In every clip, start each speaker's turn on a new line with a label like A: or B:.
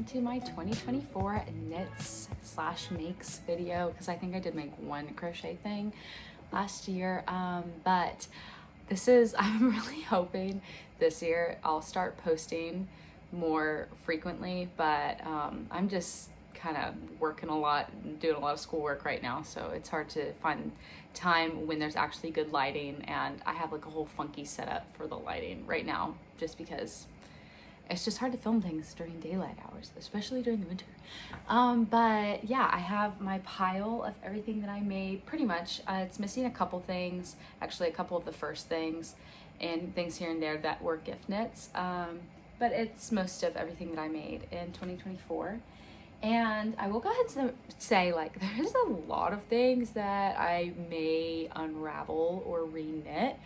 A: to my 2024 knits slash makes video, because I think I did make one crochet thing last year, but this is, I'm really hoping this year I'll start posting more frequently, but I'm just kind of working a lot, doing a lot of schoolwork right now, so it's hard to find time when there's actually good lighting, and I have like a whole funky setup for the lighting right now just because it's just hard to film things during daylight hours, especially during the winter. But yeah, I have my pile of everything that I made pretty much. It's missing a couple things, actually a couple of the first things and things here and there that were gift knits. But it's most of everything that I made in 2024. And I will go ahead and say, like, there's a lot of things that I may unravel or re-knit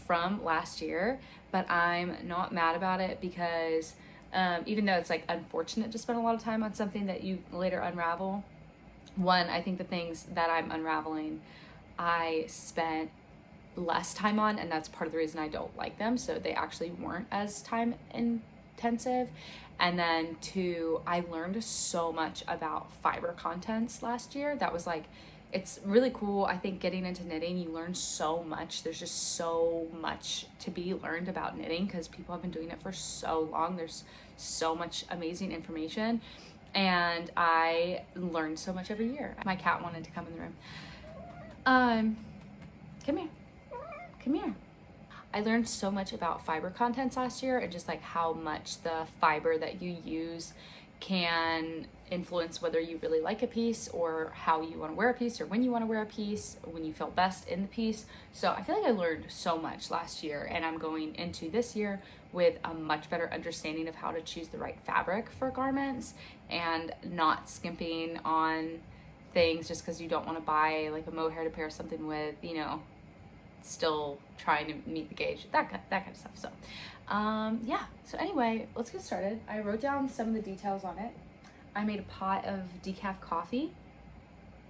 A: from last year, but I'm not mad about it because even though it's like unfortunate to spend a lot of time on something that you later unravel, one, I think the things that I'm unraveling I spent less time on, and that's part of the reason I don't like them, so they actually weren't as time intensive. And then two, I learned so much about fiber contents last year. That was like, it's really cool. I think getting into knitting, you learn so much. There's just so much to be learned about knitting because people have been doing it for so long. There's so much amazing information, and I learned so much every year. My cat wanted to come in the room. Come here. Come here. I learned so much about fiber contents last year, and just like how much the fiber that you use can influence whether you really like a piece or how you want to wear a piece or when you want to wear a piece, when you feel best in the piece. So I feel like I learned so much last year, and I'm going into this year with a much better understanding of how to choose the right fabric for garments and not skimping on things just because you don't want to buy like a mohair to pair something with, you know, still trying to meet the gauge, that kind of stuff. So yeah, so anyway, let's get started. I wrote down some of the details on it. I made a pot of decaf coffee.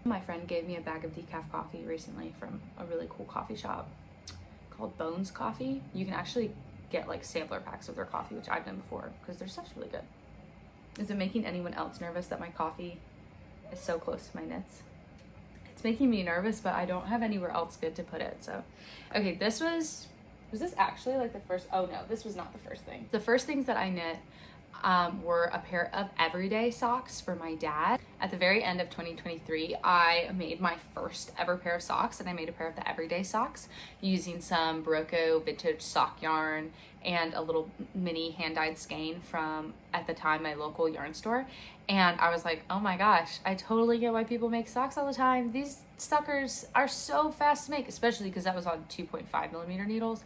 A: My friend gave me a bag of decaf coffee recently from a really cool coffee shop called Bones Coffee. You can actually get like sampler packs of their coffee, which I've done before because their stuff's really good. Is it making anyone else nervous that my coffee is so close to my knits? It's making me nervous, but I don't have anywhere else good to put it. So, okay, this was this actually like the first? Oh no, this was not the first thing. The first things that I knit were a pair of everyday socks for my dad. At the very end of 2023, I made my first ever pair of socks, and I made a pair of the everyday socks using some Barocco vintage sock yarn and a little mini hand-dyed skein from, at the time, my local yarn store. And I was like, oh my gosh, I totally get why people make socks all the time. These suckers are so fast to make, especially because that was on 2.5 millimeter needles.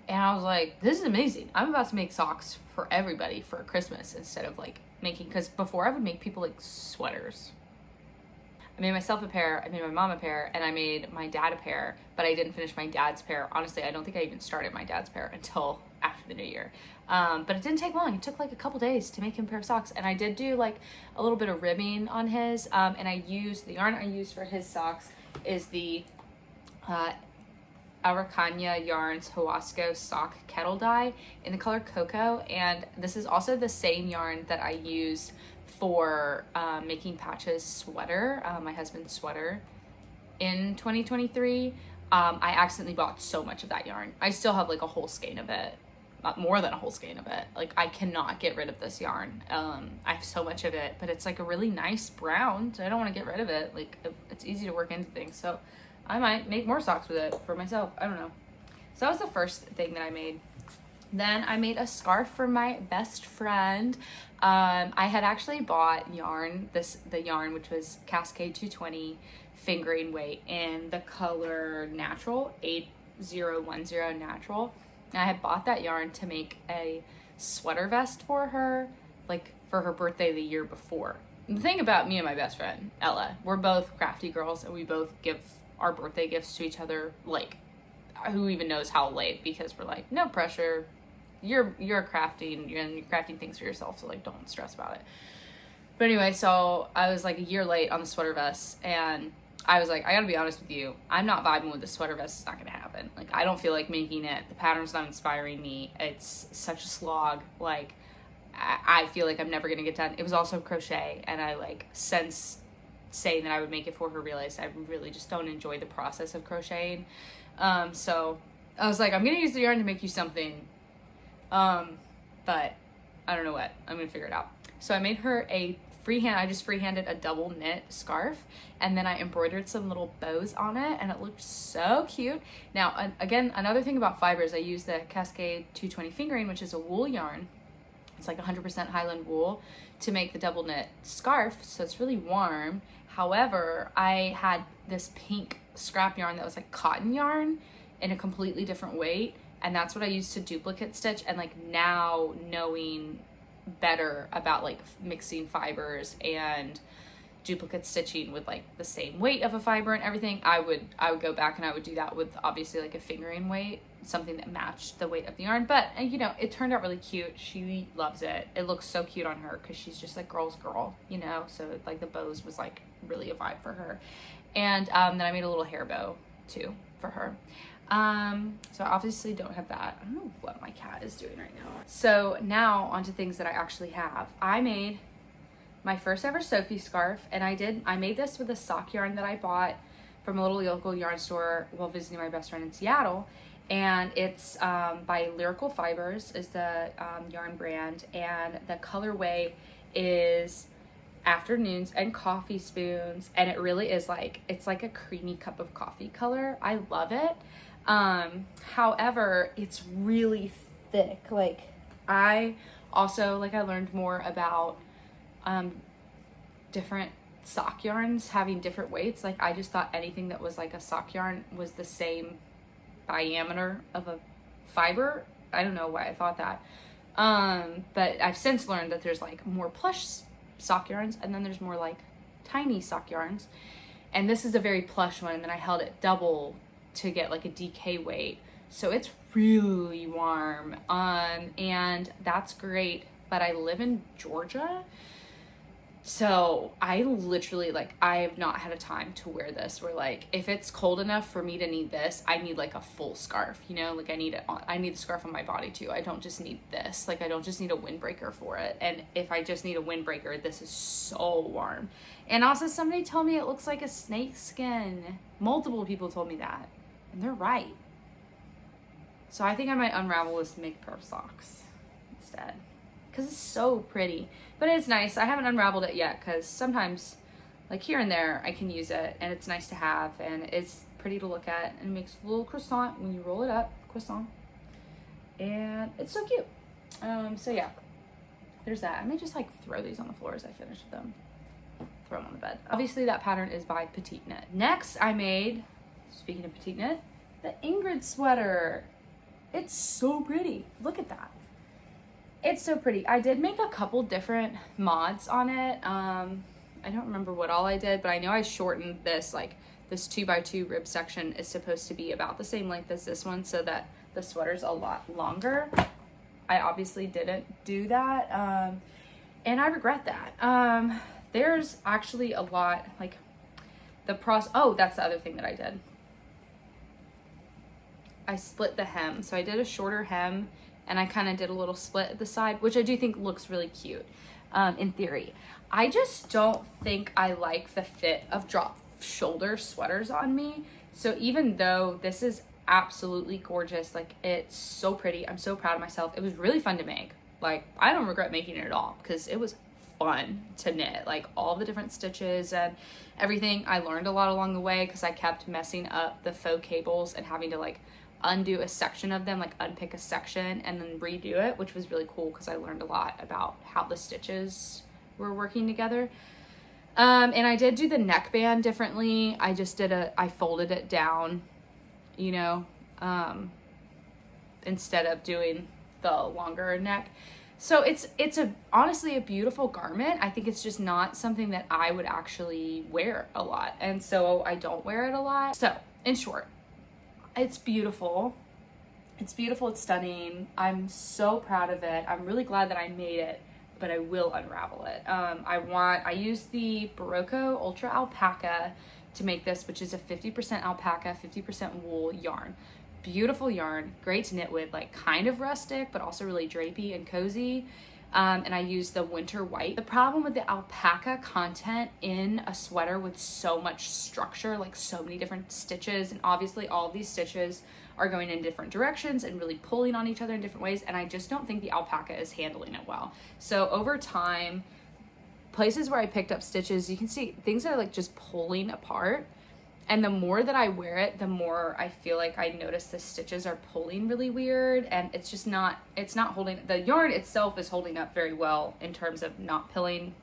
A: And I was like, this is amazing. I'm about to make socks for everybody for Christmas instead of like making, because before I would make people like sweaters. I made myself a pair, I made my mom a pair, and I made my dad a pair, but I didn't finish my dad's pair. Honestly, I don't think I even started my dad's pair until after the new year. But it didn't take long. It took like a couple days to make him a pair of socks. And I did do like a little bit of ribbing on his, and I used, the yarn I used for his socks is the Araucania Yarns Huasco sock kettle dye in the color cocoa, and this is also the same yarn that I used for making Patch's sweater, my husband's sweater in 2023. I accidentally bought so much of that yarn. I still have like a whole skein of it, more than a whole skein of it. Like, I cannot get rid of this yarn. I have so much of it, but it's like a really nice brown, so I don't want to get rid of it. Like, it's easy to work into things, so I might make more socks with it for myself. I don't know. So that was the first thing that I made. Then I made a scarf for my best friend. I had actually bought yarn, the yarn, which was Cascade 220 fingering weight in the color natural, 8010 natural. And I had bought that yarn to make a sweater vest for her, like for her birthday the year before. And the thing about me and my best friend, Ella, we're both crafty girls, and we both give our birthday gifts to each other, like, who even knows how late, because we're like, no pressure, you're crafting, and you're crafting things for yourself, so like, don't stress about it. But anyway, so I was like a year late on the sweater vest, and I was like, I gotta be honest with you, I'm not vibing with the sweater vest. It's not gonna happen. Like, I don't feel like making it. The pattern's not inspiring me. It's such a slog. Like, I feel like I'm never gonna get done. It was also crochet, and I like, since saying that I would make it for her, realized I really just don't enjoy the process of crocheting. So I was like, I'm gonna use the yarn to make you something, but I don't know what. I'm gonna figure it out. So I made her I just freehanded a double knit scarf, and then I embroidered some little bows on it, and it looked so cute. Now, again, another thing about fibers, I use the Cascade 220 fingering, which is a wool yarn. It's like 100% Highland wool to make the double knit scarf, so it's really warm. However, I had this pink scrap yarn that was like cotton yarn in a completely different weight, and that's what I used to duplicate stitch. And like, now knowing better about like mixing fibers and duplicate stitching with like the same weight of a fiber and everything, I would go back and I would do that with obviously like a fingering weight, something that matched the weight of the yarn. But you know, it turned out really cute. She loves it. It looks so cute on her because she's just like girl's girl, you know, so like the bows was like really a vibe for her. And then I made a little hair bow too for her. So I obviously don't have that. I don't know what my cat is doing right now. So now onto things that I actually have. I made my first ever Sophie scarf, and I made this with a sock yarn that I bought from a little local yarn store while visiting my best friend in Seattle. And it's by Lyrical Fibers is the yarn brand, and the colorway is Afternoons and Coffee Spoons, and it really is like, it's like a creamy cup of coffee color. I love it. However, it's really thick. Like, I also, like, I learned more about different sock yarns having different weights. Like, I just thought anything that was like a sock yarn was the same diameter of a fiber. I don't know why I thought that. But I've since learned that there's like more plush sock yarns, and then there's more like tiny sock yarns. And this is a very plush one, and then I held it double to get like a DK weight. So it's really warm. And that's great. But I live in Georgia, so I literally, like, I have not had a time to wear this where, like, if it's cold enough for me to need this, I need like a full scarf, you know, like I need the scarf on my body too. I don't just need this. Like, I don't just need a windbreaker for it. And if I just need a windbreaker, this is so warm. And also, somebody told me it looks like a snake skin. Multiple people told me that, and they're right. So I think I might unravel this to make a pair of socks instead, because it's so pretty. But it's nice. I haven't unraveled it yet because sometimes, like here and there, I can use it, and it's nice to have, and it's pretty to look at, and it makes a little croissant when you roll it up, croissant, and it's so cute. So yeah, there's that. I may just like throw these on the floor as I finish with them. Throw them on the bed. Obviously that pattern is by Petite Knit. Next I made, speaking of Petite Knit, the Ingrid sweater. It's so pretty. Look at that. It's so pretty. I did make a couple different mods on it. I don't remember what all I did, but I know I shortened this, like this 2x2 rib section is supposed to be about the same length as this one so that the sweater's a lot longer. I obviously didn't do that, and I regret that. There's actually a lot, like oh, that's the other thing that I did. I split the hem. So I did a shorter hem, and I kind of did a little split at the side, which I do think looks really cute in theory. I just don't think I like the fit of drop shoulder sweaters on me. So even though this is absolutely gorgeous, like it's so pretty, I'm so proud of myself. It was really fun to make. Like, I don't regret making it at all because it was fun to knit. Like, all the different stitches and everything. I learned a lot along the way because I kept messing up the faux cables and having to like undo a section of them, like unpick a section and then redo it, which was really cool because I learned a lot about how the stitches were working together. And I did do the neckband differently. I folded it down, you know, instead of doing the longer neck. So it's honestly a beautiful garment. I think it's just not something that I would actually wear a lot, and so I don't wear it a lot. So in short, it's beautiful. It's beautiful. It's stunning. I'm so proud of it. I'm really glad that I made it, but I will unravel it. I used the Barocco Ultra Alpaca to make this, which is a 50% alpaca, 50% wool yarn. Beautiful yarn, great to knit with, like kind of rustic, but also really drapey and cozy. and I use the winter white. The problem with the alpaca content in a sweater with so much structure, like so many different stitches, and obviously all of these stitches are going in different directions and really pulling on each other in different ways, and I just don't think the alpaca is handling it well. So over time, places where I picked up stitches, you can see things are like just pulling apart. And the more that I wear it, the more I feel like I notice the stitches are pulling really weird, and it's just not, it's not holding, the yarn itself is holding up very well in terms of not pilling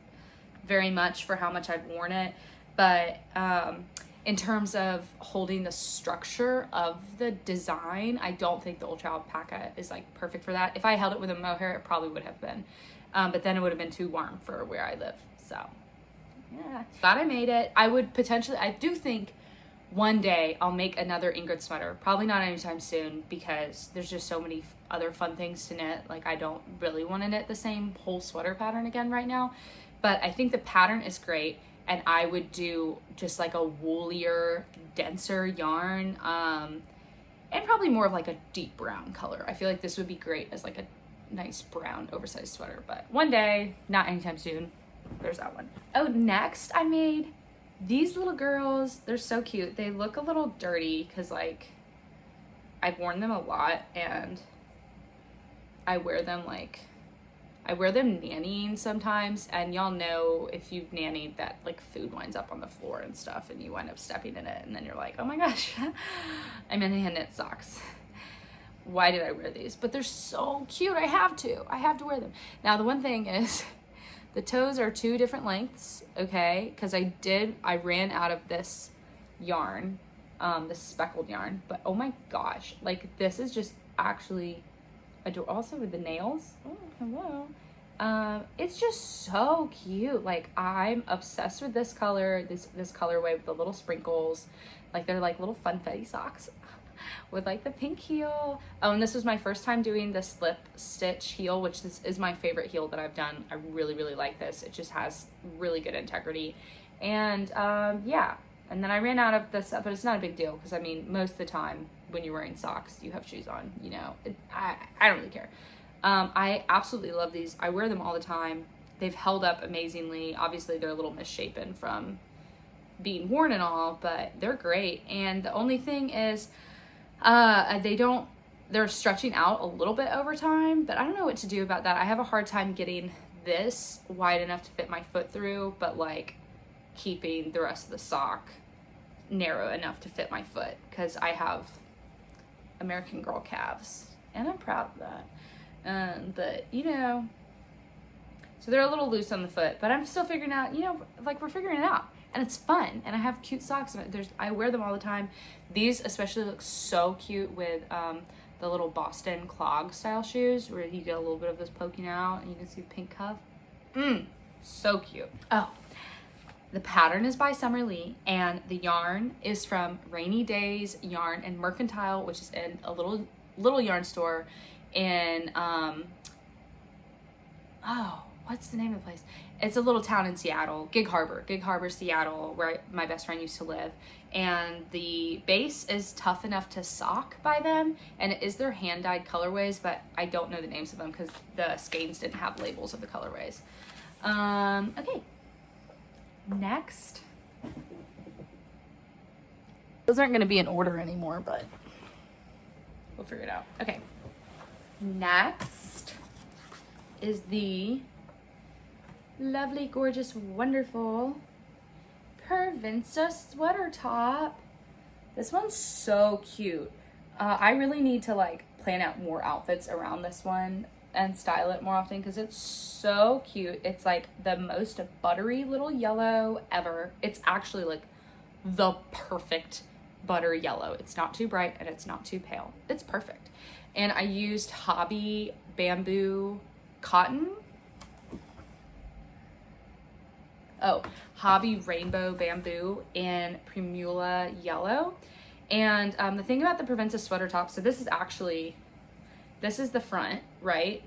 A: very much for how much I've worn it. But in terms of holding the structure of the design, I don't think the Ultra Alpaca is like perfect for that. If I held it with a mohair, it probably would have been. But then it would have been too warm for where I live. So yeah, glad I made it. I would potentially, I do think one day I'll make another Ingrid sweater. Probably not anytime soon, because there's just so many other fun things to knit. Like, I don't really want to knit the same whole sweater pattern again right now. But I think the pattern is great, and I would do just like a woolier, denser yarn, and probably more of like a deep brown color. I feel like this would be great as like a nice brown oversized sweater, but one day, not anytime soon. There's that one. Oh, next I made these little girls. They're so cute. They look a little dirty because like I've worn them a lot, and I wear them nannying sometimes, and y'all know if you've nannied that like food winds up on the floor and stuff, and you wind up stepping in it, and then you're like, oh my gosh, I'm in hand knit socks. Why did I wear these? But they're so cute. I have to wear them. Now the one thing is the toes are 2 different lengths, okay? Because I ran out of this yarn, this speckled yarn, but oh my gosh, like this is just actually adorable. Also with the nails, oh hello. It's just so cute. Like, I'm obsessed with this color, this colorway with the little sprinkles. Like, they're like little funfetti socks with like the pink heel. Oh, and this was my first time doing the slip stitch heel, which this is my favorite heel that I've done. I really, really like this. It just has really good integrity. And yeah, and then I ran out of this, but it's not a big deal, because I mean, most of the time when you're wearing socks, you have shoes on, you know. I don't really care. I absolutely love these. I wear them all the time. They've held up amazingly. Obviously they're a little misshapen from being worn and all, but they're great. And the only thing is, they're stretching out a little bit over time, but I don't know what to do about that. I have a hard time getting this wide enough to fit my foot through, but like keeping the rest of the sock narrow enough to fit my foot, because I have American Girl calves, and I'm proud of that. But you know, so they're a little loose on the foot, but I'm still figuring out, you know, like we're figuring it out. And it's fun, and I have cute socks, and I wear them all the time. These especially look so cute with the little Boston clog style shoes, where you get a little bit of this poking out, and you can see the pink cuff. So cute. Oh, the pattern is by Summer Lee, and the yarn is from Rainy Days Yarn and Mercantile, which is in a little yarn store in oh, what's the name of the place? It's a little town in Seattle, Gig Harbor, Seattle, where my best friend used to live. And the base is tough enough to sock by them, and it is their hand-dyed colorways, but I don't know the names of them because the skeins didn't have labels of the colorways. Okay, next. Those aren't gonna be in order anymore, but we'll figure it out. Okay, next is the lovely, gorgeous, wonderful Provenza sweater top. This one's so cute. I really need to like plan out more outfits around this one and style it more often, because it's so cute. It's like the most buttery little yellow ever. It's actually like the perfect butter yellow. It's not too bright and it's not too pale. It's perfect. And I used Hobby bamboo cotton. Oh, Hobby Rainbow Bamboo in Primula Yellow. And the thing about the Provenza sweater top, so this is the front, right?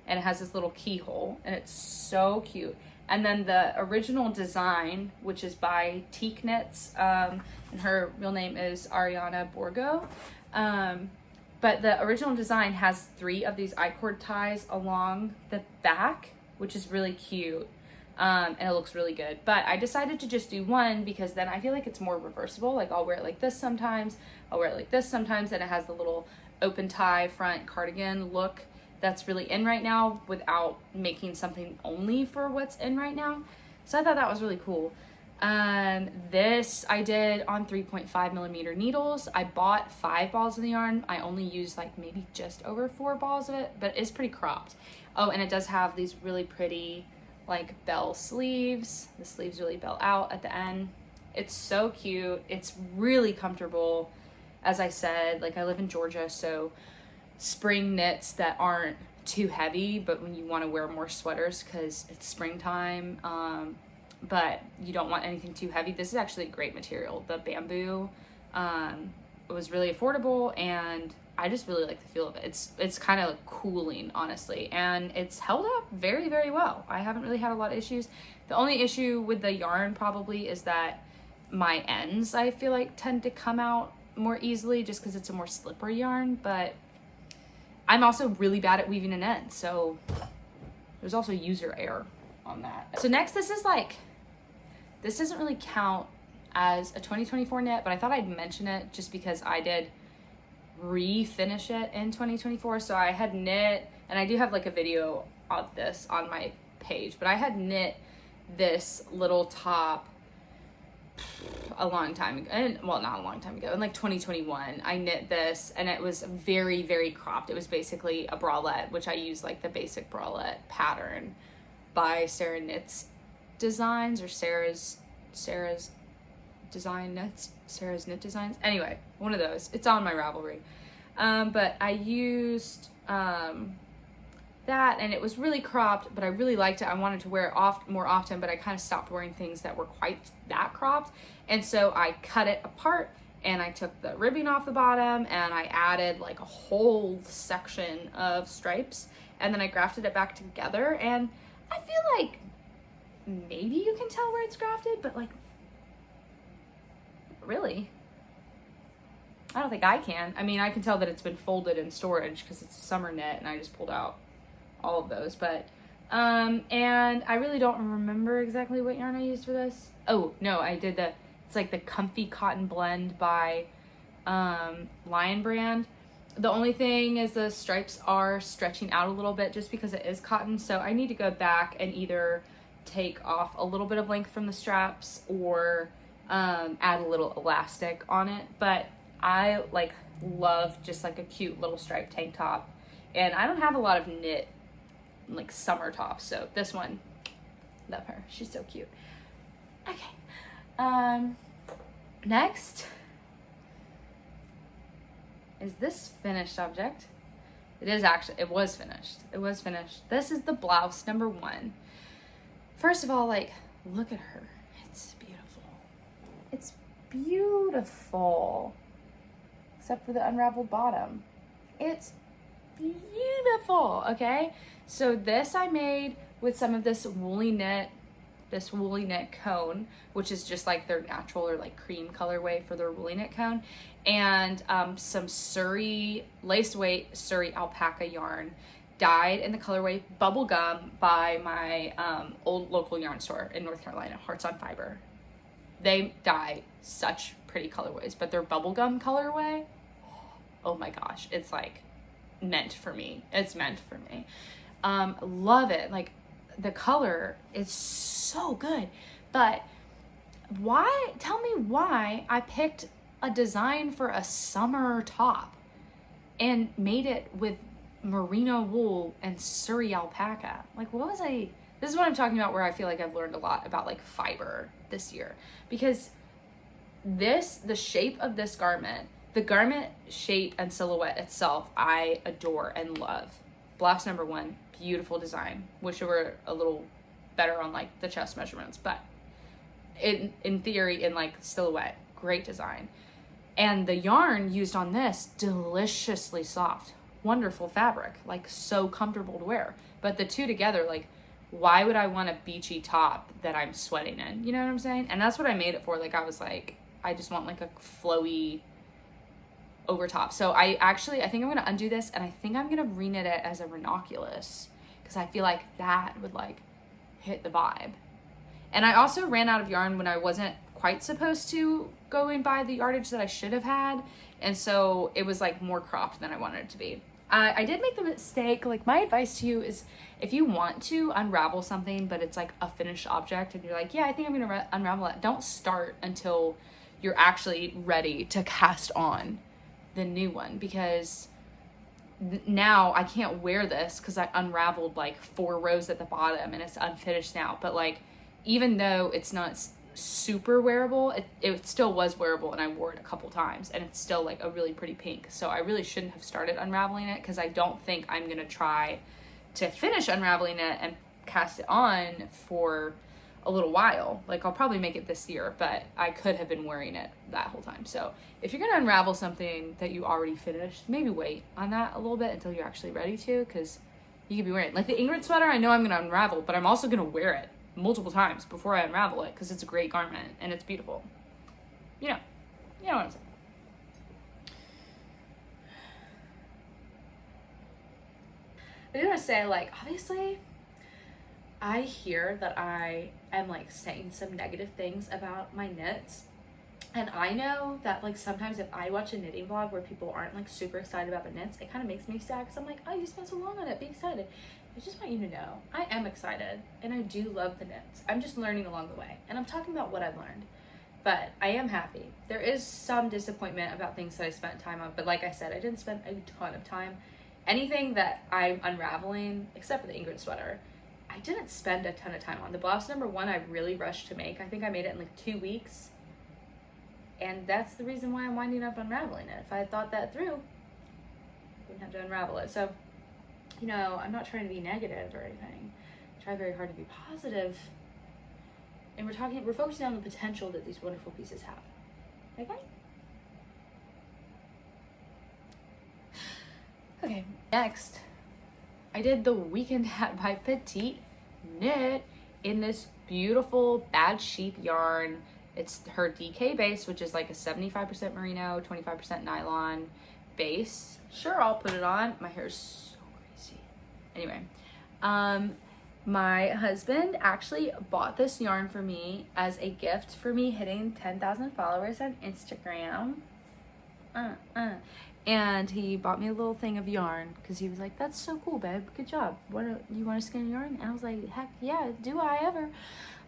A: And it has this little keyhole, and it's so cute. And then the original design, which is by Teak Knits, and her real name is Ariana Borgo. But the original design has 3 of these I-cord ties along the back, which is really cute. And it looks really good. But I decided to just do 1 because then I feel like it's more reversible. Like I'll wear it like this sometimes, I'll wear it like this sometimes, and it has the little open tie front cardigan look that's really in right now without making something only for what's in right now. So I thought that was really cool. This I did on 3.5 millimeter needles. I bought 5 balls of the yarn. I only used like maybe just over 4 balls of it, but it's pretty cropped. Oh, and it does have these really pretty like bell sleeves. The sleeves really bell out at the end. It's so cute. It's really comfortable. As I said, like I live in Georgia, so spring knits that aren't too heavy, but when you want to wear more sweaters because it's springtime, but you don't want anything too heavy, this is actually a great material. The bamboo, it was really affordable, and I just really like the feel of it. It's kind of like cooling, honestly, and it's held up very, very well. I haven't really had a lot of issues. The only issue with the yarn probably is that my ends, I feel like, tend to come out more easily just because it's a more slippery yarn, but I'm also really bad at weaving an end, so there's also user error on that. So next, this doesn't really count as a 2024 knit, but I thought I'd mention it just because I did refinish it in 2024. So I had knit, and I do have like a video of this on my page, but I had knit this little top a long time ago, and well, not a long time ago, in like 2021. I knit this, and it was very, very cropped. It was basically a bralette, which I use like the basic bralette pattern by Sarah Knits Designs, or Sarah's Design Knits, Sarah's Knit Designs. Anyway, one of those. It's on my Ravelry. But I used that, and it was really cropped, but I really liked it. I wanted to wear it more often, but I kind of stopped wearing things that were quite that cropped. And so I cut it apart, and I took the ribbing off the bottom, and I added like a whole section of stripes, and then I grafted it back together. And I feel like maybe you can tell where it's grafted, but like, really? I don't think I can. I mean, I can tell that it's been folded in storage because it's a summer knit, and I just pulled out all of those. But and I really don't remember exactly what yarn I used for this. Oh no, I did it's like the Comfy Cotton Blend by Lion Brand. The only thing is the stripes are stretching out a little bit just because it is cotton, so I need to go back and either take off a little bit of length from the straps or add a little elastic on it. But I like love just like a cute little striped tank top, and I don't have a lot of knit like summer tops, so this one, love her, she's so cute. Okay, next is this finished object. It was finished. This is the blouse number 1. First of all, like, look at her. It's beautiful. Except for the unraveled bottom. It's beautiful, okay? So this I made with some of this woolly knit cone, which is just like their natural or like cream colorway for their woolly knit cone, and some lace weight Surrey alpaca yarn dyed in the colorway Bubblegum by my old local yarn store in North Carolina, Hearts on Fiber. They dye such pretty colorways, but their Bubblegum colorway, oh my gosh, it's like meant for me. It's meant for me. Love it. Like, the color is so good. But tell me why I picked a design for a summer top and made it with merino wool and Surrey alpaca. Like, this is what I'm talking about, where I feel like I've learned a lot about like fiber this year, because the shape of this garment, the garment shape and silhouette itself, I adore and love. Blouse number 1, beautiful design. Wish it were a little better on like the chest measurements, but in theory, in like silhouette, great design. And the yarn used on this, deliciously soft, wonderful fabric, like so comfortable to wear. But the two together, like, why would I want a beachy top that I'm sweating in? You know what I'm saying? And that's what I made it for. Like, I was like, I just want like a flowy over top. So I think I'm gonna undo this, and I think I'm gonna reknit it as a ranunculus, because I feel like that would like hit the vibe. And I also ran out of yarn when I wasn't quite supposed to go and buy the yardage that I should have had, and so it was like more cropped than I wanted it to be. I did make the mistake, like my advice to you is, if you want to unravel something but it's like a finished object and you're like, yeah, I think I'm gonna unravel it, don't start until you're actually ready to cast on the new one, because now I can't wear this because I unraveled like 4 rows at the bottom and it's unfinished now. But like, even though it's not super wearable, it still was wearable, and I wore it a couple times, and it's still like a really pretty pink. So I really shouldn't have started unraveling it, because I don't think I'm gonna try to finish unraveling it and cast it on for a little while. Like, I'll probably make it this year, but I could have been wearing it that whole time. So if you're gonna unravel something that you already finished, maybe wait on that a little bit until you're actually ready to, because you could be wearing it. Like the Ingrid sweater, I know I'm gonna unravel, but I'm also gonna wear it multiple times before I unravel it, because it's a great garment and it's beautiful. You know what I'm saying. I do want to say, like, obviously I hear that I am like saying some negative things about my knits, and I know that like sometimes if I watch a knitting vlog where people aren't like super excited about the knits, it kind of makes me sad, because I'm like, oh, you spent so long on it, be excited. I just want you to know I am excited and I do love the knits. I'm just learning along the way, and I'm talking about what I've learned, but I am happy. There is some disappointment about things that I spent time on, but like I said, I didn't spend a ton of time. Anything that I'm unraveling, except for the Ingrid sweater, I didn't spend a ton of time on. The blouse number 1 I really rushed to make. I think I made it in like 2 weeks, and that's the reason why I'm winding up unraveling it. If I had thought that through, I wouldn't have to unravel it. So, you know, I'm not trying to be negative or anything. I try very hard to be positive. And we're focusing on the potential that these wonderful pieces have. Okay? Okay, next, I did the weekend hat by Petite Knit in this beautiful Bad Sheep yarn. It's her DK base, which is like a 75% merino, 25% nylon base. Sure, I'll put it on. My hair's so crazy. Anyway, my husband actually bought this yarn for me as a gift for me hitting 10,000 followers on Instagram. And he bought me a little thing of yarn, because he was like, that's so cool, babe, good job. You want a skein of yarn? And I was like, heck yeah, do I ever.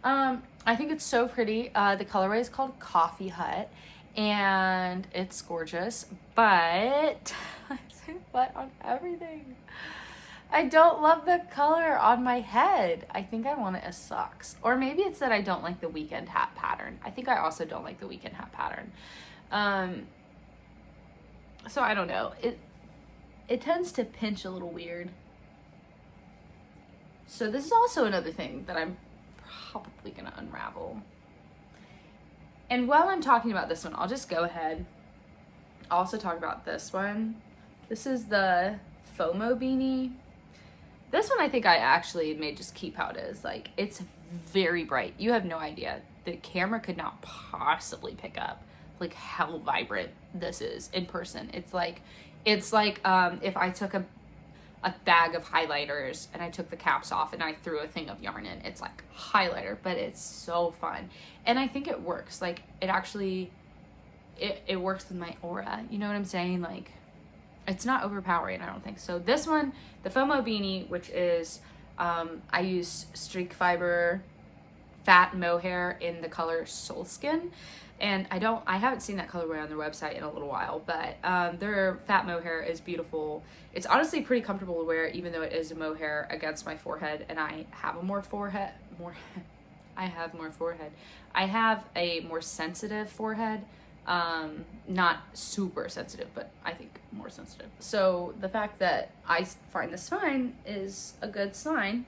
A: I think it's so pretty. The colorway is called Coffee Hut, and it's gorgeous, but I say but on everything. I don't love the color on my head. I think I want it as socks. Or maybe it's that I don't like the weekend hat pattern. I think I also don't like the weekend hat pattern. So I don't know. It tends to pinch a little weird. So this is also another thing that I'm probably gonna unravel. And while I'm talking about this one, I'll just go ahead. I'll also talk about this one. This is the FOMO beanie. This one I think I actually may just keep how it is. Like, it's very bright. You have no idea. The camera could not possibly pick up like how vibrant this is in person. It's like if I took a bag of highlighters and I took the caps off and I threw a thing of yarn in. It's like highlighter, but it's so fun. And I think it works. Like, it actually, it works with my aura. You know what I'm saying? Like, it's not overpowering, I don't think. So this one, the FOMO beanie, which is, I use streak fiber fat mohair in the color Soul Skin. And I haven't seen that colorway on their website in a little while, but their fat mohair is beautiful. It's honestly pretty comfortable to wear, even though it is a mohair against my forehead, and I have I have a more sensitive forehead, not super sensitive, but I think more sensitive. So the fact that I find this fine is a good sign.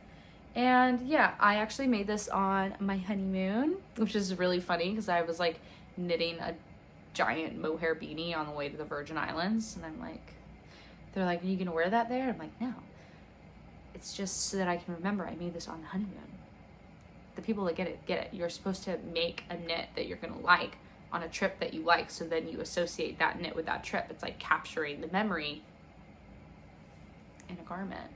A: And yeah, I actually made this on my honeymoon, which is really funny because I was like knitting a giant mohair beanie on the way to the Virgin Islands. And I'm like, they're like, are you gonna wear that there? I'm like, no. It's just so that I can remember I made this on the honeymoon. The people that get it, get it. You're supposed to make a knit that you're gonna like on a trip that you like. So then you associate that knit with that trip. It's like capturing the memory in a garment.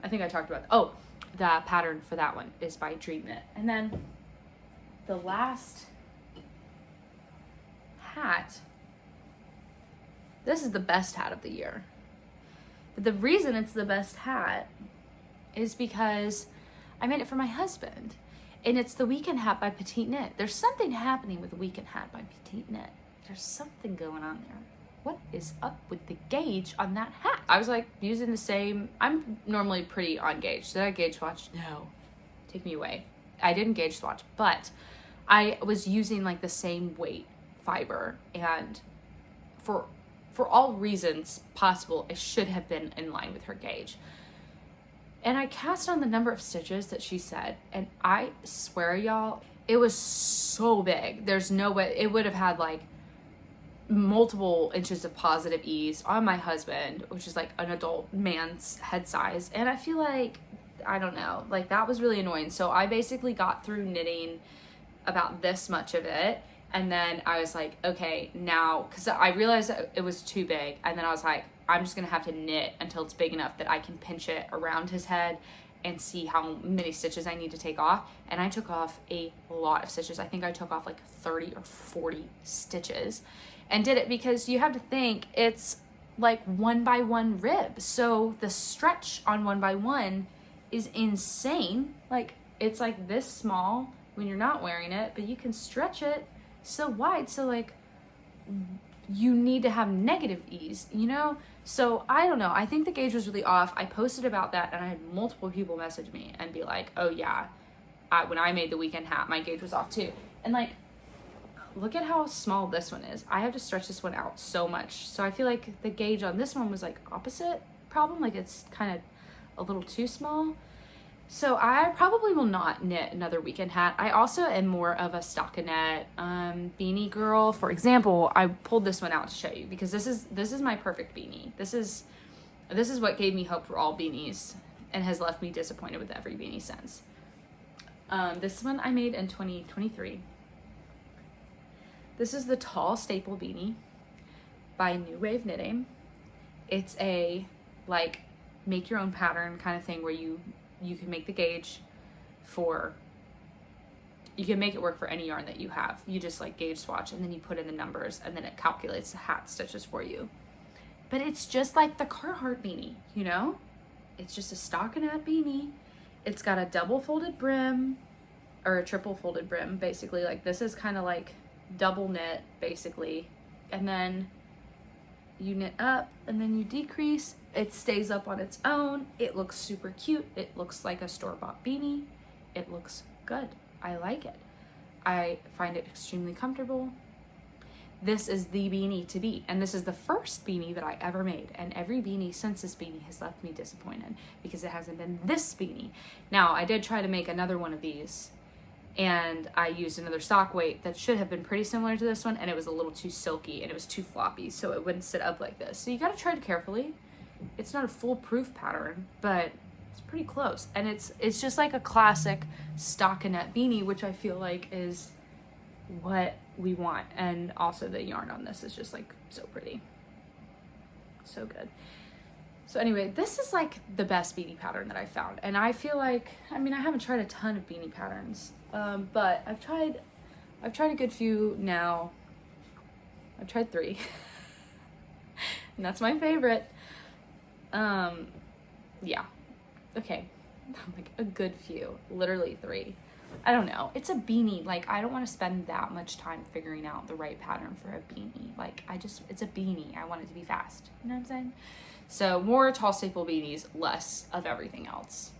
A: I think I talked about, the pattern for that one is by Dream Knit. And then the last hat, this is the best hat of the year. But the reason it's the best hat is because I made it for my husband. And it's the Weekend Hat by Petite Knit. There's something happening with the Weekend Hat by Petite Knit. There's something going on there. What is up with the gauge on that hat? I was like using the same, I'm normally pretty on gauge. Did I gauge swatch? No. Take me away. I didn't gauge swatch, but I was using like the same weight fiber, and for all reasons possible, it should have been in line with her gauge. And I cast on the number of stitches that she said, and I swear, y'all, it was so big. There's no way, it would have had like multiple inches of positive ease on my husband, which is like an adult man's head size. And I feel like, I don't know, like that was really annoying. So I basically got through knitting about this much of it. And then I was like, okay, now, because I realized that it was too big. And then I was like, I'm just going to have to knit until it's big enough that I can pinch it around his head and see how many stitches I need to take off. And I took off a lot of stitches. I think I took off like 30 or 40 stitches and did it because you have to think it's like 1x1 rib. So the stretch on 1x1 is insane. Like it's like this small when you're not wearing it, but you can stretch it so wide. So like you need to have negative ease, you know? So I don't know. I think the gauge was really off. I posted about that and I had multiple people message me and be like, oh yeah, when I made the Weekend Hat, my gauge was off too. And like, look at how small this one is. I have to stretch this one out so much. So I feel like the gauge on this one was like opposite problem. Like it's kind of a little too small. So I probably will not knit another Weekend Hat. I also am more of a stockinette beanie girl. For example, I pulled this one out to show you because this is my perfect beanie. This is what gave me hope for all beanies and has left me disappointed with every beanie since. This one I made in 2023. This is the Tall Staple Beanie by New Wave Knitting. It's a like make your own pattern kind of thing where you can make the gauge for, you can make it work for any yarn that you have. You just like gauge swatch and then you put in the numbers and then it calculates the hat stitches for you. But it's just like the Carhartt beanie, you know? It's just a stockinette beanie. It's got a double folded brim or a triple folded brim, basically. Like this is kind of like double knit basically. And then you knit up and then you decrease. It stays up on its own. It looks super cute. It looks like a store-bought beanie. It looks good. I like it. I find it extremely comfortable. This is the beanie to beat. And this is the first beanie that I ever made. And every beanie since this beanie has left me disappointed because it hasn't been this beanie. Now, I did try to make another one of these and I used another sock weight that should have been pretty similar to this one, and it was a little too silky and it was too floppy, so it wouldn't sit up like this. So you gotta tread carefully. It's not a foolproof pattern, but it's pretty close. And it's just like a classic stockinette beanie, which I feel like is what we want. And also the yarn on this is just like so pretty. So good. So anyway, this is like the best beanie pattern that I found. And I feel like, I mean, I haven't tried a ton of beanie patterns, but I've tried a good few now. I've tried 3 and that's my favorite. Yeah. Okay. Like a good few, literally 3. I don't know. It's a beanie. Like, I don't want to spend that much time figuring out the right pattern for a beanie. Like, it's a beanie. I want it to be fast. You know what I'm saying? So more tall staple beanies, less of everything else.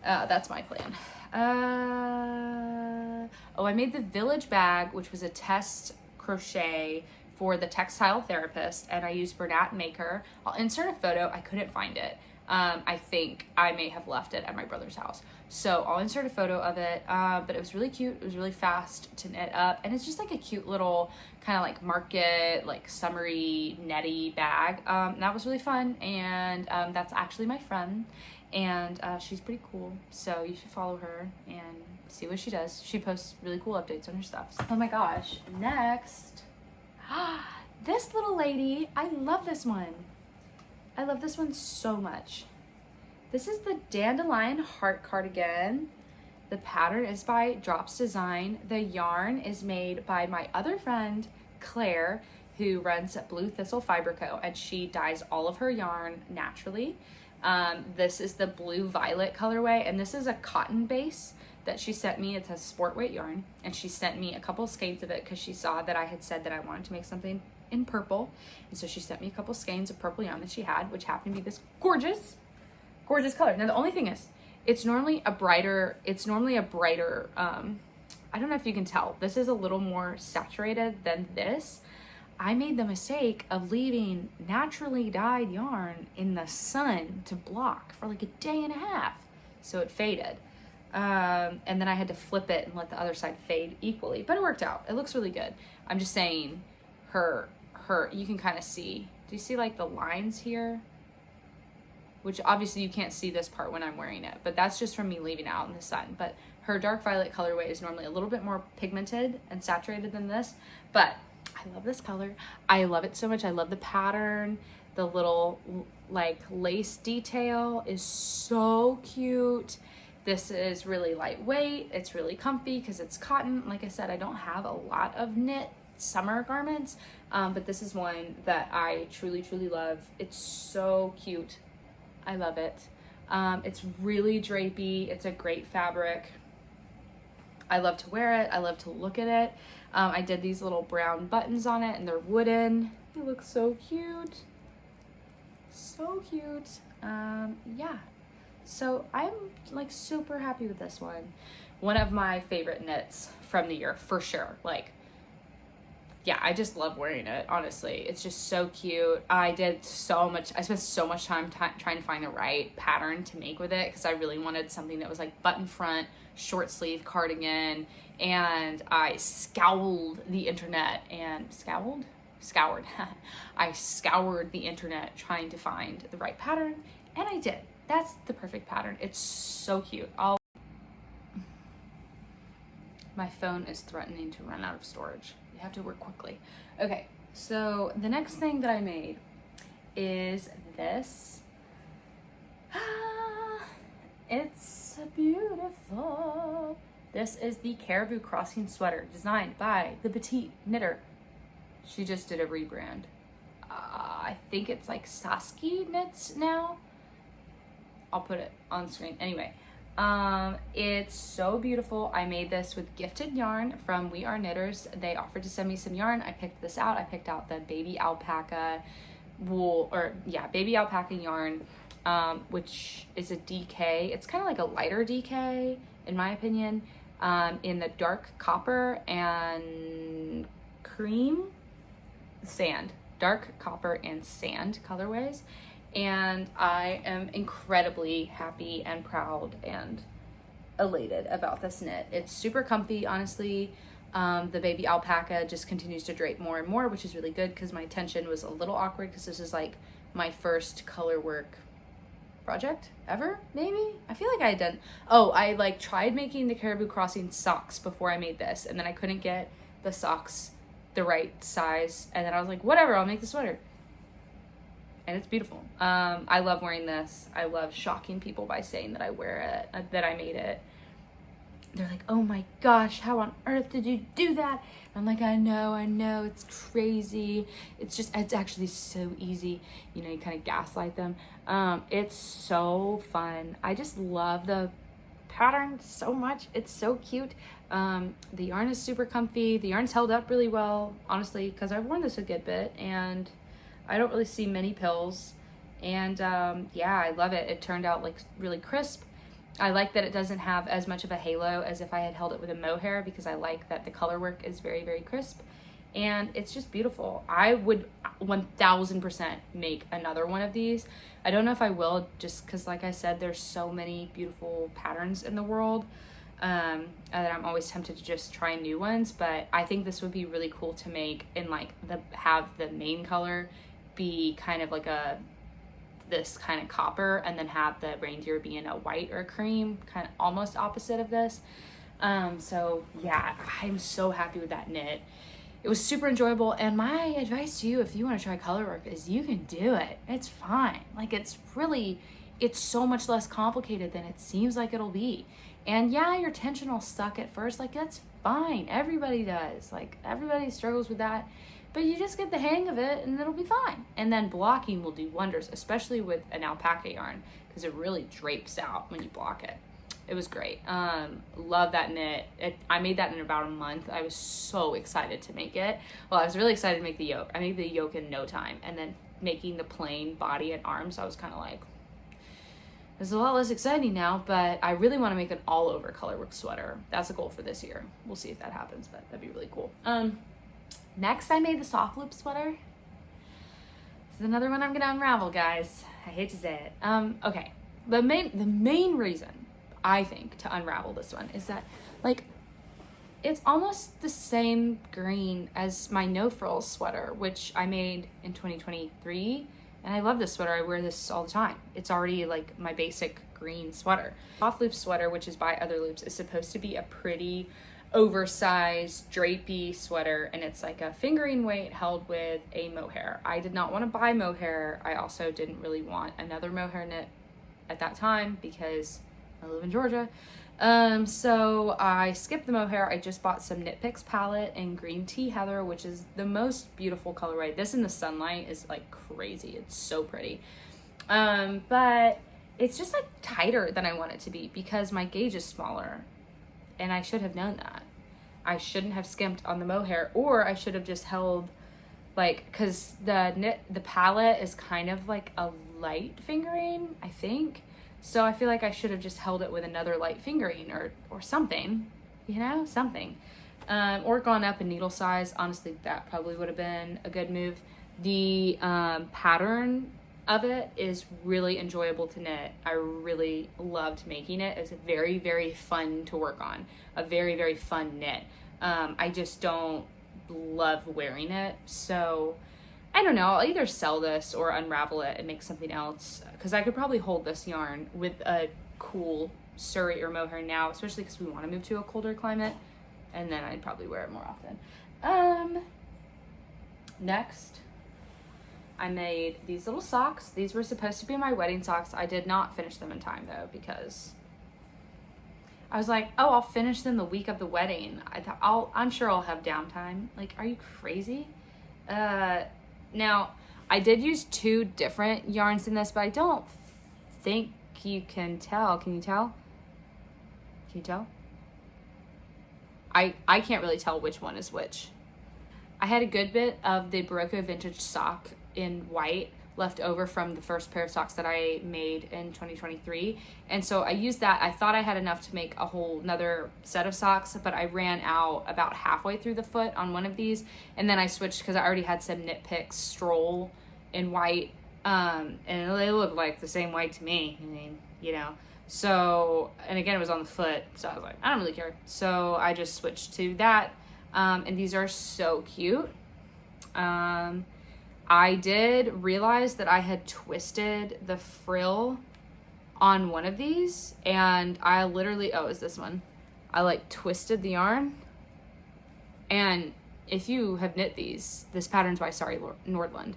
A: That's my plan. I made the Village bag, which was a test crochet for the textile therapist, and I used Bernat Maker. I'll insert a photo. I couldn't find it. I think I may have left it at my brother's house. So I'll insert a photo of it, but it was really cute. It was really fast to knit up, and it's just like a cute little kind of like market, like summery, netty bag. That was really fun, and that's actually my friend, and she's pretty cool. So you should follow her and see what she does. She posts really cool updates on her stuff. Oh my gosh, next, this little lady, I love this one. I love this one so much. This is the Dandelion Heart Cardigan. The pattern is by Drops Design. The yarn is made by my other friend, Claire, who runs Blue Thistle Fiber Co. And she dyes all of her yarn naturally. This is the Blue Violet colorway, and this is a cotton base that she sent me. It's a sport weight yarn, and she sent me a couple skeins of it because she saw that I had said that I wanted to make something in purple. And so she sent me a couple skeins of purple yarn that she had, which happened to be this gorgeous color. Now the only thing is, it's normally a brighter, I don't know if you can tell, this is a little more saturated than this. I made the mistake of leaving naturally dyed yarn in the sun to block for like a day and a half. So it faded. And then I had to flip it and let the other side fade equally, but it worked out. It looks really good. I'm just saying you can kind of see, do you see like the lines here? Which obviously you can't see this part when I'm wearing it, but that's just from me leaving it out in the sun. But her dark violet colorway is normally a little bit more pigmented and saturated than this, but I love this color. I love it so much. I love the pattern. The little like lace detail is so cute. This is really lightweight. It's really comfy because it's cotton. Like I said, I don't have a lot of knit summer garments, but this is one that I truly, truly love. It's so cute. I love it. It's really drapey. It's a great fabric. I love to wear it. I love to look at it. I did these little brown buttons on it, and they're wooden. They look so cute. So cute. Yeah. So I'm like super happy with this one. One of my favorite knits from the year, for sure. Like, yeah, I just love wearing it, honestly. It's just so cute. I spent so much time trying to find the right pattern to make with it because I really wanted something that was like button front, short sleeve cardigan, and I scoured the internet I scoured the internet trying to find the right pattern, and I did. That's the perfect pattern. It's so cute. My phone is threatening to run out of storage. We have to work quickly. Okay, so the next thing that I made is this. It's beautiful. This is the Caribou Crossing sweater designed by the Petite Knitter. She just did a rebrand. I think it's like Saski Knits now. I'll put it on screen. Anyway, it's so beautiful. I made this with gifted yarn from We Are Knitters. They offered to send me some yarn. I picked this out. I picked out the baby alpaca baby alpaca yarn, which is a DK. It's kind of like a lighter DK, in my opinion, in the dark copper and cream sand, dark copper and sand colorways. And I am incredibly happy and proud and elated about this knit. It's super comfy, honestly. The baby alpaca just continues to drape more and more, which is really good because my tension was a little awkward because this is like my first color work project ever, maybe? I feel like I had done, I like tried making the Caribou Crossing socks before I made this, and then I couldn't get the socks the right size, and then I was like, whatever, I'll make the sweater. And it's beautiful. I love wearing this. I love shocking people by saying that I wear it, that I made it. They're like, oh my gosh, how on earth did you do that? And I'm like, I know, it's crazy. It's actually so easy. You know, you kind of gaslight them. It's so fun. I just love the pattern so much. It's so cute. The yarn is super comfy. The yarn's held up really well, honestly, because I've worn this a good bit, and I don't really see many pills, and yeah, I love it. It turned out like really crisp. I like that it doesn't have as much of a halo as if I had held it with a mohair, because I like that the color work is very, very crisp, and it's just beautiful. I would 1000% make another one of these. I don't know if I will, just because like I said, there's so many beautiful patterns in the world that I'm always tempted to just try new ones, but I think this would be really cool to make and like have the main color be kind of like a this kind of copper, and then have the reindeer be in a white or a cream, kind of almost opposite of this. So yeah, I'm so happy with that knit. It was super enjoyable, and my advice to you, if you want to try colorwork, is you can do it. It's fine. Like, it's so much less complicated than it seems like it'll be. And yeah, your tension will suck at first. Like, that's fine. Everybody does. Like, everybody struggles with that. But you just get the hang of it, and it'll be fine. And then blocking will do wonders, especially with an alpaca yarn, because it really drapes out when you block it. It was great. Love that knit. I made that in about a month. I was so excited to make it. Well, I was really excited to make the yoke. I made the yoke in no time. And then making the plain body and arms, I was kind of like, this is a lot less exciting now, but I really want to make an all-over colorwork sweater. That's a goal for this year. We'll see if that happens, but that'd be really cool. Next, I made the soft loop sweater. This is another one I'm gonna unravel, guys. I hate to say it. Okay, the main reason I think to unravel this one is that, like, it's almost the same green as my no frills sweater, which I made in 2023, and I love this sweater. I wear this all the time. It's already like my basic green sweater. Soft loop sweater, which is by Other Loops, is supposed to be a pretty oversized drapey sweater, and it's like a fingering weight held with a mohair. I did not want to buy mohair. I also didn't really want another mohair knit at that time because I live in Georgia. So I skipped the mohair. I just bought some Knit Picks palette in Green Tea Heather, which is the most beautiful colorway. This in the sunlight is like crazy. It's so pretty. But it's just like tighter than I want it to be because my gauge is smaller, and I should have known that. I shouldn't have skimped on the mohair, or I should have just held, like, cause the palette is kind of like a light fingering, I think. So I feel like I should have just held it with another light fingering or something, you know, something. Or gone up in needle size. Honestly, that probably would have been a good move. The pattern of it is really enjoyable to knit. I really loved making it. It was very, very fun to work on. A very, very fun knit. I just don't love wearing it. So I don't know, I'll either sell this or unravel it and make something else, because I could probably hold this yarn with a cool Surrey or mohair now, especially because we want to move to a colder climate, and then I'd probably wear it more often. Next, I made these little socks. These were supposed to be my wedding socks. I did not finish them in time though, because I was like, oh, I'll finish them the week of the wedding. I thought I'm sure I'll have downtime. Like, are you crazy? Now, I did use 2 different yarns in this, but I don't think you can tell. Can you tell? Can you tell? I can't really tell which one is which. I had a good bit of the Barocco Vintage sock in white left over from the first pair of socks that I made in 2023. And so I used that. I thought I had enough to make a whole another set of socks, but I ran out about halfway through the foot on one of these. And then I switched because I already had some Knit Picks Stroll in white. And they look like the same white to me. I mean, you know. So, and again, it was on the foot. So I was like, I don't really care. So I just switched to that. And these are so cute. I did realize that I had twisted the frill on one of these, and I literally, oh, is this one? I like twisted the yarn. And if you have knit these, this pattern's by Sari Nordland.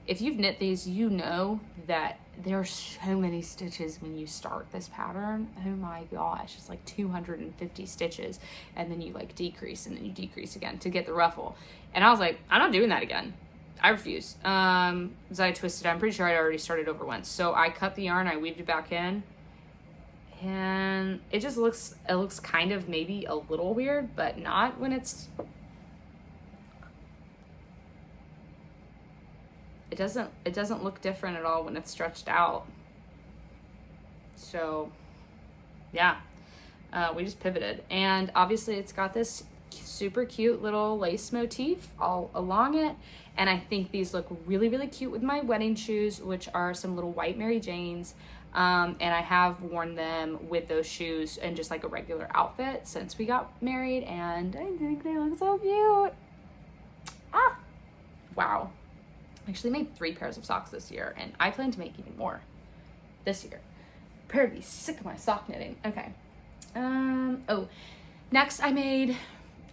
A: If you've knit these, you know that there are so many stitches when you start this pattern. Oh my gosh, it's like 250 stitches, and then you like decrease, and then you decrease again to get the ruffle. And I was like, I'm not doing that again. I refuse. As I twisted, I'm pretty sure I'd already started over once. So I cut the yarn, I weaved it back in, and it just looks, it looks kind of maybe a little weird, but not when it's, it doesn't look different at all when it's stretched out. So yeah, we just pivoted, and obviously it's got this super cute little lace motif all along it. And I think these look really, really cute with my wedding shoes, which are some little white Mary Janes. And I have worn them with those shoes in just like a regular outfit since we got married, and I think they look so cute. Ah, wow. I actually made 3 pairs of socks this year, and I plan to make even more this year. Prepare to be sick of my sock knitting. Okay. Oh, next I made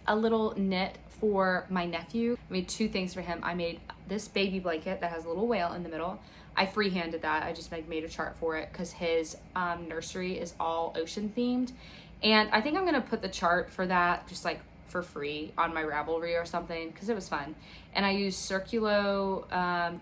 A: a little knit for my nephew. I made 2 things for him. I made this baby blanket that has a little whale in the middle. I freehanded that. I just made a chart for it because his nursery is all ocean themed. And I think I'm going to put the chart for that just like for free on my Ravelry or something because it was fun. And I used Circulo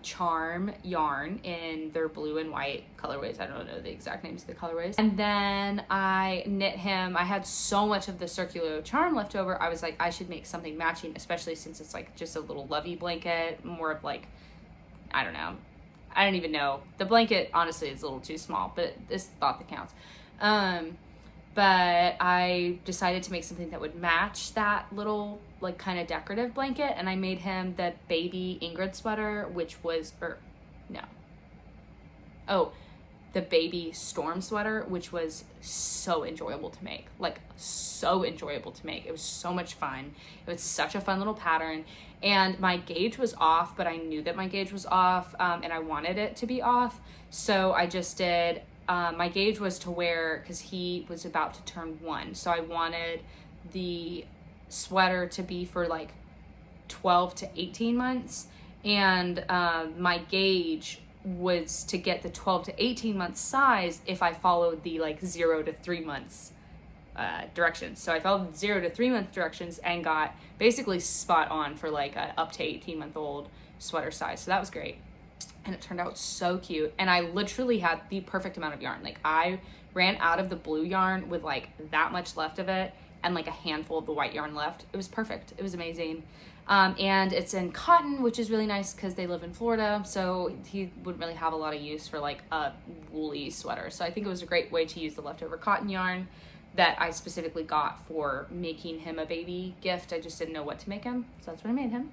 A: Charm yarn in their blue and white colorways. I don't know the exact names of the colorways. And then I knit him. I had so much of the Circulo Charm left over. I was like, I should make something matching, especially since it's like just a little lovey blanket, more of like, I don't know. I don't even know. The blanket, honestly, is a little too small, but this thought that counts. But I decided to make something that would match that little, like, kind of decorative blanket, and I made him the baby Ingrid sweater, which was, the baby Storm sweater, which was so enjoyable to make. Like, so enjoyable to make. It was so much fun. It was such a fun little pattern, and my gauge was off, but I knew that my gauge was off, and I wanted it to be off, so I just did... my gauge was to wear because he was about to turn 1. So I wanted the sweater to be for like 12 to 18 months. And my gauge was to get the 12 to 18 month size if I followed the like 0 to 3 months directions. So I followed 0 to 3 month directions and got basically spot on for like a up to 18-month-old sweater size. So that was great. And it turned out so cute. And I literally had the perfect amount of yarn. Like, I ran out of the blue yarn with like that much left of it and like a handful of the white yarn left. It was perfect. It was amazing. And it's in cotton, which is really nice because they live in Florida. So he wouldn't really have a lot of use for like a woolly sweater. So I think it was a great way to use the leftover cotton yarn that I specifically got for making him a baby gift. I just didn't know what to make him. So that's what I made him.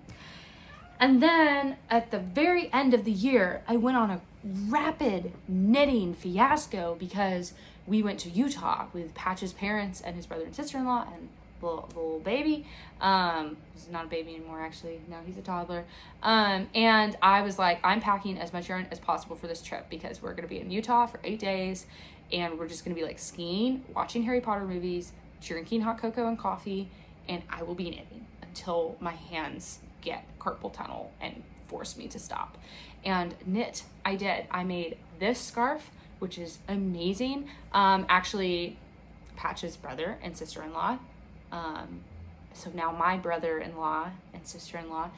A: And then at the very end of the year, I went on a rapid knitting fiasco because we went to Utah with Patch's parents and his brother and sister-in-law and the little baby. He's not a baby anymore, actually. No, he's a toddler. And I was like, I'm packing as much yarn as possible for this trip because we're going to be in Utah for 8 days and we're just going to be like skiing, watching Harry Potter movies, drinking hot cocoa and coffee, and I will be knitting until my hands get carpal tunnel and force me to stop. And knit I did. I made this scarf, which is amazing. Actually, Patch's brother and sister-in-law, so now my brother-in-law and sister-in-law,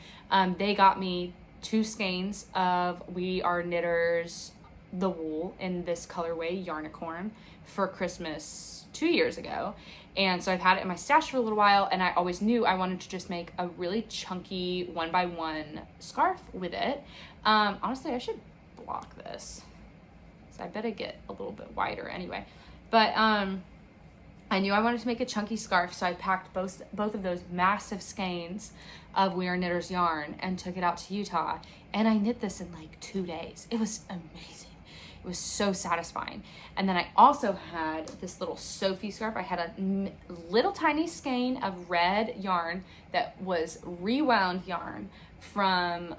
A: they got me 2 skeins of We Are Knitters the wool in this colorway, Yarnicorn, for Christmas 2 years ago. And so I've had it in my stash for a little while, and I always knew I wanted to just make a really chunky 1x1 scarf with it. Honestly, I should block this, so I bet it get a little bit wider anyway. But I knew I wanted to make a chunky scarf, so I packed both of those massive skeins of We Are Knitters yarn and took it out to Utah, and I knit this in like 2 days. It was amazing. It was so satisfying. And then I also had this little Sophie scarf. I had a little tiny skein of red yarn that was rewound yarn from,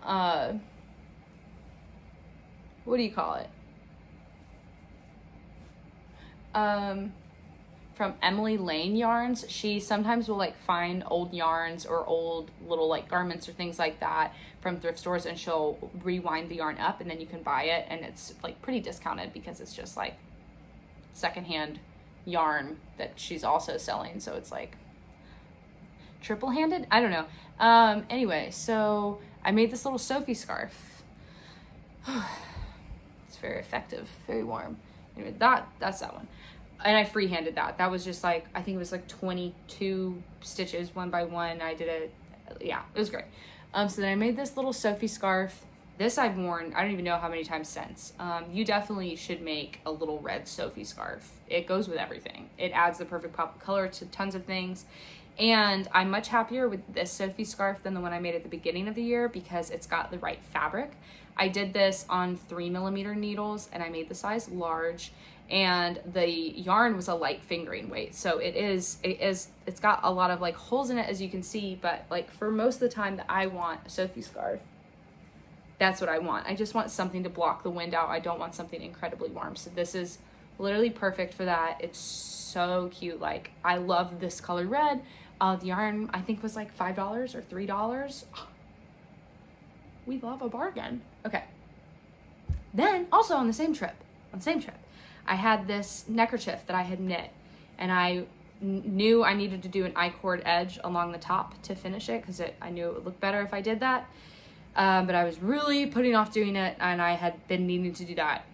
A: what do you call it? From Emily Lane Yarns. She sometimes will like find old yarns or old little like garments or things like that from thrift stores, and she'll rewind the yarn up and then you can buy it, and it's like pretty discounted because it's just like secondhand yarn that she's also selling, so it's like triple-handed. I don't know. Anyway, so I made this little Sophie scarf. It's very effective, very warm. Anyway, that's that one. And I freehanded that. That was just like, I think it was like 22 stitches 1x1. I did it. Yeah, it was great. So then I made this little Sophie scarf. This I've worn, I don't even know how many times since. You definitely should make a little red Sophie scarf. It goes with everything. It adds the perfect pop of color to tons of things. And I'm much happier with this Sophie scarf than the one I made at the beginning of the year because it's got the right fabric. I did this on 3mm needles and I made the size large, and the yarn was a light fingering weight. So it's got a lot of like holes in it, as you can see, but like for most of the time that I want a Sophie scarf, That's what I want. I just want something to block the wind out. I don't want something incredibly warm. So this is literally perfect for that. It's so cute. Like, I love this color red. The yarn, I think, was like $5 or $3. We love a bargain. Okay. Then, also on the same trip, I had this neckerchief that I had knit, and I knew I needed to do an I-cord edge along the top to finish it, because I knew it would look better if I did that. But I was really putting off doing it, and I had been needing to do that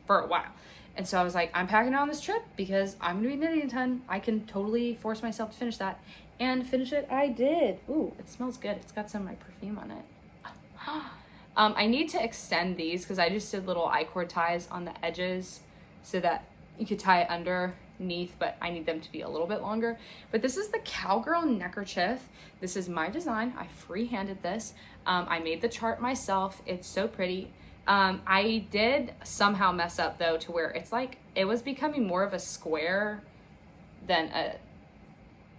A: for a while. And so I was like, I'm packing it on this trip because I'm gonna be knitting a ton. I can totally force myself to finish that. And finish it, I did. Ooh, it smells good. It's got some of my perfume on it. I need to extend these because I just did little I-cord ties on the edges so that you could tie it underneath, but I need them to be a little bit longer. But this is the Cowgirl neckerchief. This is my design. I freehanded this. I made the chart myself. It's so pretty. I did somehow mess up though to where it's like, it was becoming more of a square than a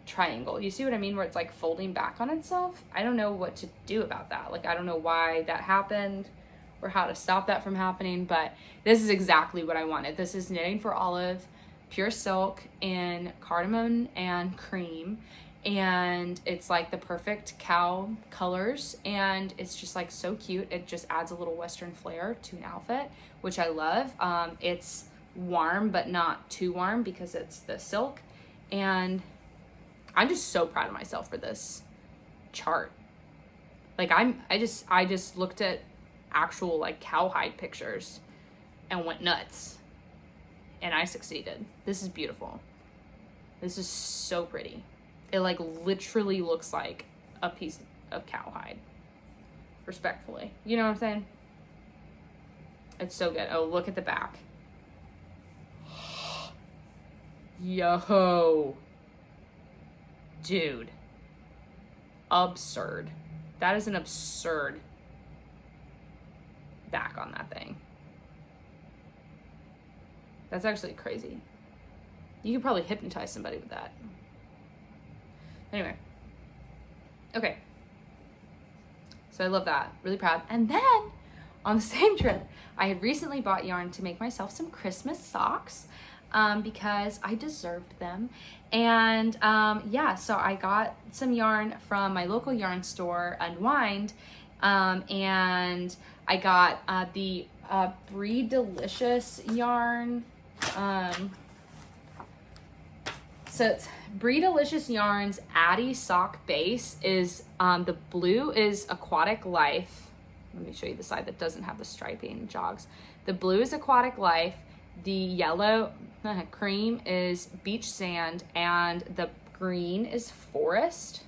A: triangle. You see what I mean? Where it's like folding back on itself. I don't know what to do about that. Like, I don't know why that happened or how to stop that from happening, but this is exactly what I wanted. This is Knitting for Olive, pure silk in cardamom and cream. And it's like the perfect cow colors, and it's just like so cute. It just adds a little Western flair to an outfit, which I love. It's warm, but not too warm because it's the silk. And I'm just so proud of myself for this chart. Like, I just looked at actual like cowhide pictures and went nuts, and I succeeded. This is beautiful. This is so pretty. It like literally looks like a piece of cowhide, respectfully. You know what I'm saying? It's so good. Oh, look at the back. Yo. Dude. Absurd. That is an absurd back on that thing. That's actually crazy. You could probably hypnotize somebody with that. Anyway. Okay. So I love that. Really proud. And then on the same trip, I had recently bought yarn to make myself some Christmas socks because I deserved them. And yeah, so I got some yarn from my local yarn store, Unwind, and I got the Brie Delicious yarn. So it's Brie Delicious Yarn's Addy Sock Base is, the blue is Aquatic Life. Let me show you the side that doesn't have the striping jogs. The blue is Aquatic Life. The yellow cream is Beach Sand, and the green is Forest.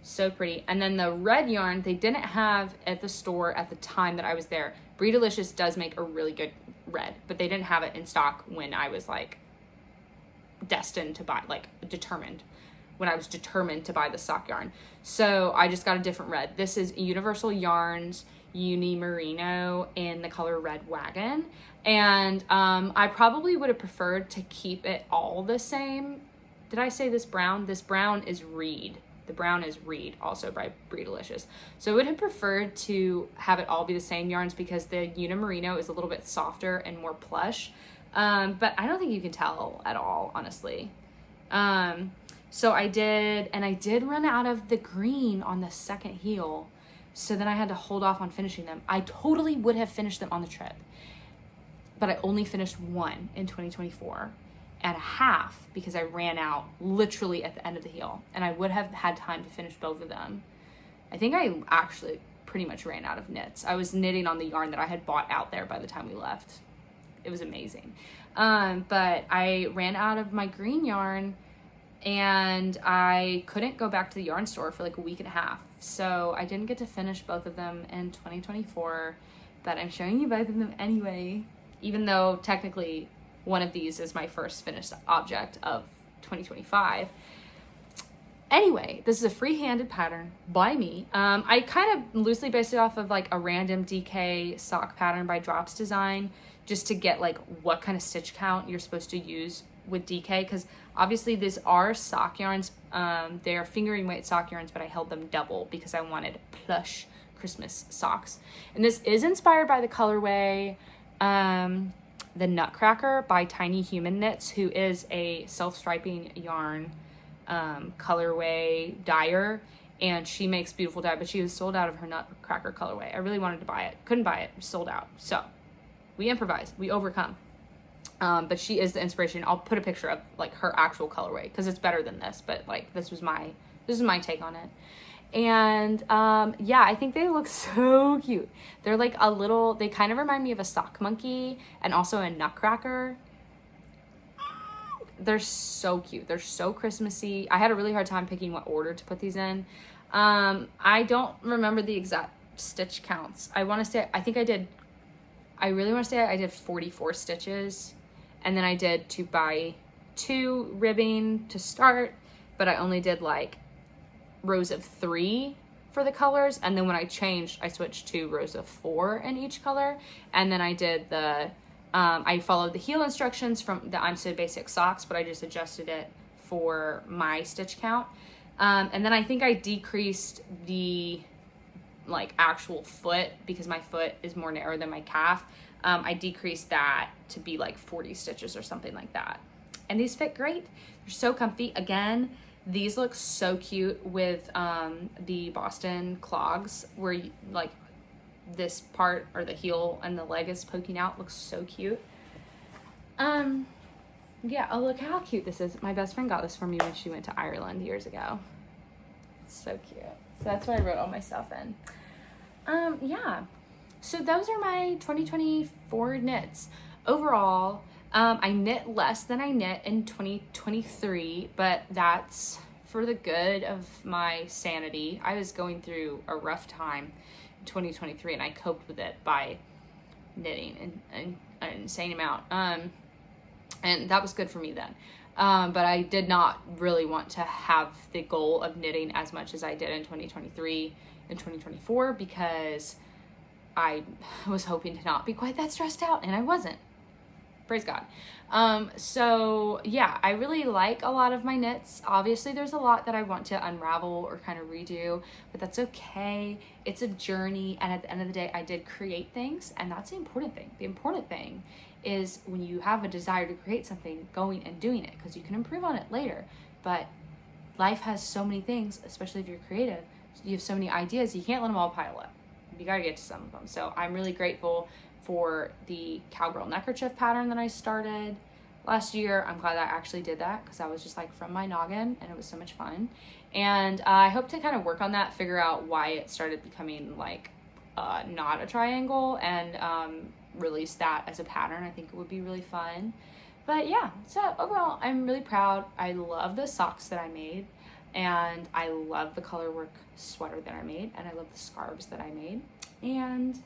A: So pretty. And then the red yarn they didn't have at the store at the time that I was there. Brie Delicious does make a really good red, but they didn't have it in stock when I was like destined to buy, like determined, when I was determined to buy the sock yarn. So I just got a different red. This is Universal Yarns Uni Merino in the color Red Wagon. And I probably would have preferred to keep it all the same. Did I say this brown? This brown is Reed. The brown is Reed, also by Brie Delicious. So I would have preferred to have it all be the same yarns because the Uni Merino is a little bit softer and more plush. But I don't think you can tell at all, honestly. So I did run out of the green on the second heel. So then I had to hold off on finishing them. I totally would have finished them on the trip, but I only finished one in 2024 and a half because I ran out literally at the end of the heel, and I would have had time to finish both of them. I think I actually pretty much ran out of knits. I was knitting on the yarn that I had bought out there by the time we left. It was amazing. But I ran out of my green yarn, and I couldn't go back to the yarn store for like a week and a half. So I didn't get to finish both of them in 2024, but I'm showing you both of them anyway, even though technically one of these is my first finished object of 2025. Anyway, this is a free-handed pattern by me. I kind of loosely based it off of like a random DK sock pattern by Drops Design, just to get like what kind of stitch count you're supposed to use with DK, because obviously these are sock yarns. They're fingering weight sock yarns, but I held them double because I wanted plush Christmas socks. And this is inspired by the colorway, the Nutcracker by Tiny Human Knits, who is a self-striping yarn colorway dyer, and she makes beautiful dye, but she was sold out of her Nutcracker colorway. I really wanted to buy it, couldn't buy it, sold out. So we improvise, we overcome. But she is the inspiration. I'll put a picture of like her actual colorway because it's better than this, but like this is my take on it. And yeah, I think they look so cute. They're like a little, they kind of remind me of a sock monkey and also a Nutcracker. They're so cute. They're so Christmassy. I had a really hard time picking what order to put these in. I don't remember the exact stitch counts. I really want to say I did 44 stitches, and then I did 2x2 ribbing to start, but I only did like rows of 3 for the colors, and then when I changed, I switched to rows of 4 in each color, and then I did the I followed the heel instructions from the I'm Sewed Basic socks, but I just adjusted it for my stitch count. And then I think I decreased the like actual foot because my foot is more narrow than my calf. I decreased that to be like 40 stitches or something like that. And these fit great. They're so comfy. Again, these look so cute with the Boston clogs where you, like this part or the heel and the leg is poking out. Looks so cute. Yeah, oh look how cute this is. My best friend got this for me when she went to Ireland years ago. It's so cute. So that's what I wrote all my stuff in. Yeah, so those are my 2024 knits. Overall, I knit less than I knit in 2023, but that's for the good of my sanity. I was going through a rough time in 2023, and I coped with it by knitting an insane amount. And that was good for me then. But I did not really want to have the goal of knitting as much as I did in 2023 and 2024 because I was hoping to not be quite that stressed out, and I wasn't. Praise God. So yeah, I really like a lot of my knits. Obviously there's a lot that I want to unravel or kind of redo, but that's okay. It's a journey, and at the end of the day, I did create things, and that's the important thing. The important thing is when you have a desire to create something, going and doing it, because you can improve on it later. But life has so many things, especially if you're creative, you have so many ideas, you can't let them all pile up. You gotta get to some of them. So I'm really grateful for the cowgirl neckerchief pattern that I started last year. I'm glad I actually did that because I was just like from my noggin, and it was so much fun. And I hope to kind of work on that, figure out why it started becoming like not a triangle, and release that as a pattern. I think it would be really fun. But yeah, so overall, I'm really proud. I love the socks that I made, and I love the colorwork sweater that I made, and I love the scarves that I made. And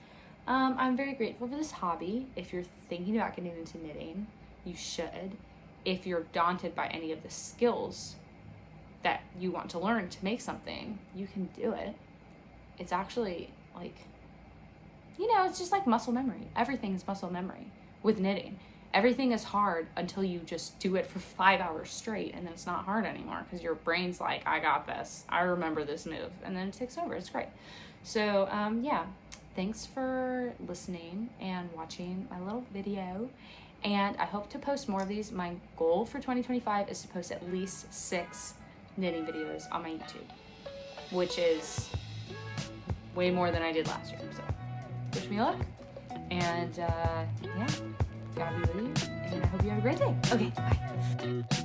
A: I'm very grateful for this hobby. If you're thinking about getting into knitting, you should. If you're daunted by any of the skills that you want to learn to make something, you can do it. It's actually like, you know, it's just like muscle memory. Everything is muscle memory with knitting. Everything is hard until you just do it for 5 hours straight, and then it's not hard anymore because your brain's like, I got this. I remember this move, and then it takes over. It's great. So yeah, thanks for listening and watching my little video, and I hope to post more of these. My goal for 2025 is to post at least 6 knitting videos on my YouTube, which is way more than I did last year. So wish me luck, and yeah, God be with you, and I hope you have a great day. Okay, bye.